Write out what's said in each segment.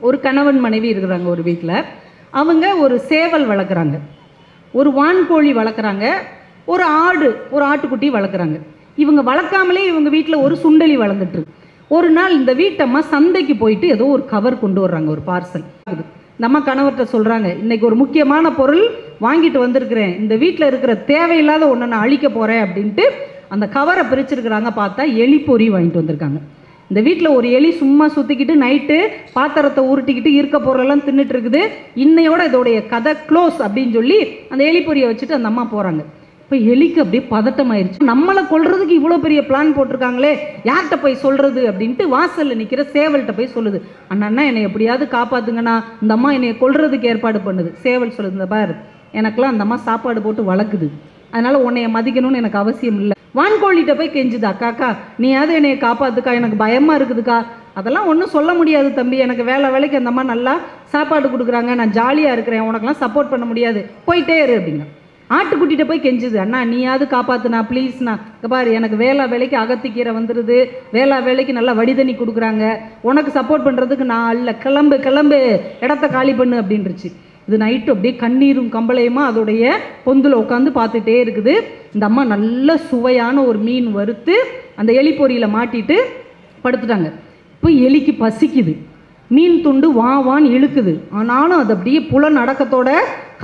ஒரு கணவன் மனைவி இருக்கிறாங்க ஒரு வீட்டில். அவங்க ஒரு சேவல் வளர்க்குறாங்க, ஒரு வான்கோழி வளர்க்குறாங்க, ஒரு ஆட்டுக்குட்டி வளர்க்குறாங்க. இவங்க வளர்க்காமலே இவங்க வீட்டில் ஒரு சுண்டலி வளர்ந்துட்டு. ஒரு நாள் இந்த வீட்டம்மா சந்தைக்கு போயிட்டு ஏதோ ஒரு கவர் கொண்டு வர்றாங்க, ஒரு பார்சல். நம்ம கணவர்கிட்ட சொல்கிறாங்க, இன்றைக்கி ஒரு முக்கியமான பொருள் வாங்கிட்டு வந்திருக்கிறேன், இந்த வீட்டில் இருக்கிற தேவையில்லாத ஒன்றை நான் அழிக்க போகிறேன் அப்படின்ட்டு அந்த கவரை பிரிச்சிருக்கிறாங்க. பார்த்தா எலி பொறி வாங்கிட்டு வந்திருக்காங்க. இந்த வீட்டில் ஒரு எலி சும்மா சுற்றிக்கிட்டு நைட்டு பாத்திரத்தை உருட்டிக்கிட்டு இருக்க பொருளெல்லாம் தின்னுட்டு இருக்குது. இன்னையோட இதோடைய கதை க்ளோஸ் அப்படின்னு சொல்லி அந்த எலி பொரியை வச்சுட்டு அந்த அம்மா போகிறாங்க. இப்போ எலிக்கு அப்படியே பதட்டம் ஆயிடுச்சு. நம்மளை கொல்றதுக்கு இவ்வளோ பெரிய பிளான் போட்டிருக்காங்களே, யார்கிட்ட போய் சொல்கிறது அப்படின்ட்டு வாசலில் நிற்கிற சேவல்கிட்ட போய் சொல்லுது. அண்ணா என்னை எப்படியாவது காப்பாற்றுங்கண்ணா, இந்த அம்மா என்னை கொல்றதுக்கு ஏற்பாடு பண்ணுது. சேவல் சொல்லுது, இந்த பார், எனக்கெல்லாம் அந்த அம்மா சாப்பாடு போட்டு வளர்க்குது, அதனால் உன்னைய மதிக்கணும்னு எனக்கு அவசியம் இல்லை. வான்கோழிகிட்ட போய் கெஞ்சுதா, காக்கா நீயாவது என்னைய காப்பாற்றுக்கா, எனக்கு பயமாக இருக்குதுக்கா. அதெல்லாம் ஒன்றும் சொல்ல முடியாது தம்பி, எனக்கு வேலைக்கு அந்த அம்மா நல்லா சாப்பாடு கொடுக்குறாங்க, நான் ஜாலியாக இருக்கிறேன், உனக்கெல்லாம் சப்போர்ட் பண்ண முடியாது, போயிட்டே இரு அப்படிங்க. ஆட்டுக்குட்டிகிட்ட போய் கெஞ்சுது, அண்ணா நீயாவது காப்பாற்றுண்ணா ப்ளீஸ்ண்ணா, பாரு எனக்கு வேலைக்கு அகத்திக்கீரை வந்துடுது, வேலைக்கு நல்லா வடிதண்ணி கொடுக்குறாங்க, உனக்கு சப்போர்ட் பண்ணுறதுக்கு நான் இல்லை, கிளம்பு இடத்த காலி பண்ணு அப்படின்ருச்சு. இது நைட்டு அப்படியே கண்ணீரும் கம்பளையுமா அதோடைய பொந்தில் உட்காந்து பார்த்துட்டே இருக்குது. இந்த அம்மா நல்ல சுவையான ஒரு மீன் வறுத்து அந்த எலி பொரியில் மாட்டிட்டு படுத்துட்டாங்க. இப்போ எலிக்கு பசிக்குது, மீன் துண்டு வான்னு இழுக்குது. ஆனாலும் அது அப்படியே புலன் அடக்கத்தோட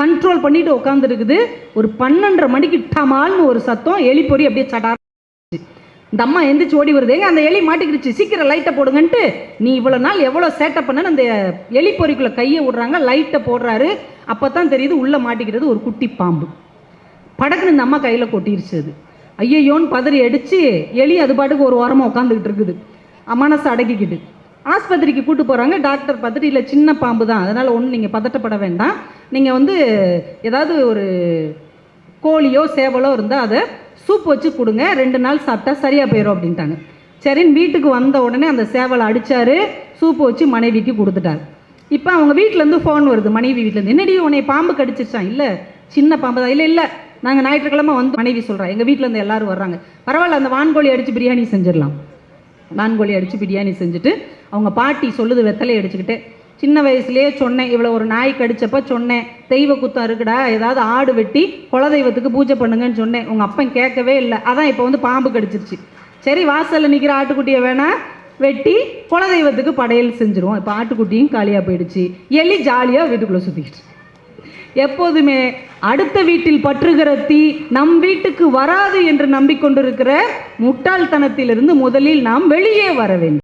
கண்ட்ரோல் பண்ணிட்டு உட்காந்துருக்குது. ஒரு 12:30 மணிக்கு டமால்னு ஒரு சத்தம், எலி பொறி அப்படியே சடா. இந்த அம்மா எந்திரிச்சு ஓடி வருது, எங்க அந்த எலி மாட்டிக்கிடுச்சு, சீக்கிரம் லைட்டை போடுங்கன்ட்டு. நீ இவ்வளோ நாள் எவ்வளோ சேட்டை பண்ணன்னு அந்த எலி பொறிக்குள்ளே கையை விடுறாங்க, லைட்டை போடுறாரு. அப்போ தான் தெரியுது உள்ளே மாட்டிக்கிறது ஒரு குட்டி பாம்பு. படக்குன்னு இந்த அம்மா கையில் கொட்டிருச்சு. அது ஐயோன்னு பதறி அடித்து எலி அது பாட்டுக்கு ஒரு ஓரமாக உட்காந்துக்கிட்டு இருக்குது, மனசை அடக்கிக்கிட்டு. ஆஸ்பத்திரிக்கு கூட்டு போகிறாங்க. டாக்டர் பார்த்துட்டு, இல்லை சின்ன பாம்பு தான், அதனால் ஒன்றும் நீங்கள் பதட்டப்பட வேண்டாம், நீங்கள் ஏதாவது ஒரு கோழியோ சேவலோ இருந்தால் அதை சூப் வச்சு கொடுங்க, 2 நாள் சாப்பிட்டா சரியாக போயிடும் அப்படின்ட்டாங்க. சரின்னு வீட்டுக்கு வந்த உடனே அந்த சேவலை அடித்தார், சூப்பு வச்சு மனைவிக்கு கொடுத்துட்டார். இப்போ அவங்க வீட்டிலேருந்து ஃபோன் வருது, மனைவி வீட்டிலேருந்து, என்னடி உன்னை பாம்பு கடிச்சிருச்சான்? இல்லை சின்ன பாம்பு தான். இல்லை நாங்கள் ஞாயிற்றுக்கிழமை வந்து, மனைவி சொல்கிறேன், எங்கள் வீட்டிலேருந்து எல்லோரும் வர்றாங்க, பரவாயில்ல அந்த வான்கோழி அடித்து பிரியாணி செஞ்சிடலாம். வான்கோழி அடித்து பிரியாணி செஞ்சுட்டு அவங்க பாட்டி சொல்லுது, வெத்தலை அடிச்சுக்கிட்டே, சின்ன வயசுலேயே சொன்னேன், இவ்வளோ ஒரு நாய் கடிச்சப்போ சொன்னேன், தெய்வ குத்தம் இருக்குடா, ஏதாவது ஆடு வெட்டி குலதெய்வத்துக்கு பூஜை பண்ணுங்கன்னு சொன்னேன், உங்கள் அப்பன் கேட்கவே இல்லை, அதான் இப்போ பாம்பு கடிச்சிருச்சு. சரி வாசலில் நிற்கிற ஆட்டுக்குட்டியை வேணா வெட்டி குலதெய்வத்துக்கு படையல் செஞ்சுருவோம். இப்போ ஆட்டுக்குட்டியும் காலியாக போயிடுச்சு, எலி ஜாலியாக வீட்டுக்குள்ளே சுற்றிக்கிட்டு. எப்போதுமே அடுத்த வீட்டில் பற்றுகிற தீ நம் வீட்டுக்கு வராது என்று நம்பிக்கொண்டிருக்கிற முட்டாள்தனத்திலிருந்து முதலில் நாம் வெளியே வர வேண்டும்.